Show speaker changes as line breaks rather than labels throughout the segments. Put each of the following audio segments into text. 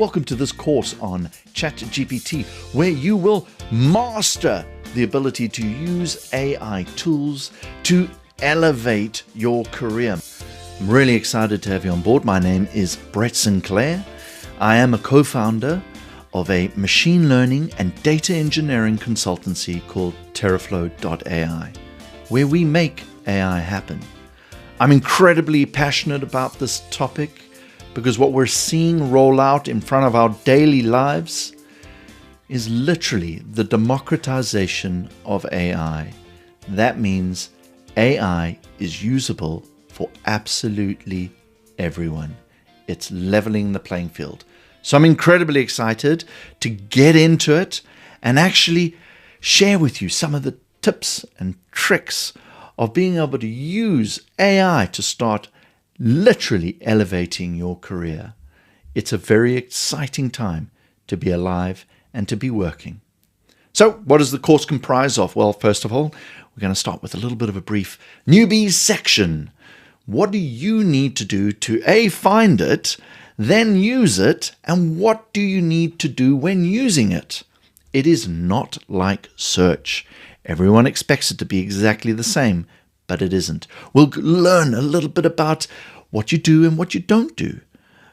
Welcome to this course on ChatGPT, where you will master the ability to use AI tools to elevate your career. I'm really excited to have you on board. My name is Brett Sinclair. I am a co-founder of a machine learning and data engineering consultancy called Teraflow.ai, where we make AI happen. I'm incredibly passionate about this topic because what we're seeing roll out in front of our daily lives is literally the democratization of AI. That means AI is usable for absolutely everyone. It's leveling the playing field. So I'm incredibly excited to get into it and actually share with you some of the tips and tricks of being able to use AI to start literally elevating your career. It's a very exciting time to be alive and to be working. So what does the course comprise of? Well, first of all, we're going to start with a little bit of a brief newbies section. What do you need to do to A, find it, then use it, and what do you need to do when using it? It is not like search. Everyone expects it to be exactly the same, but it isn't. We'll learn a little bit about what you do and what you don't do.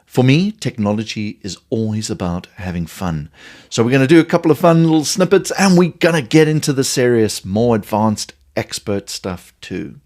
For me, technology is always about having fun. So we're going to do a couple of fun little snippets, and we're going to get into the serious, more advanced expert stuff too.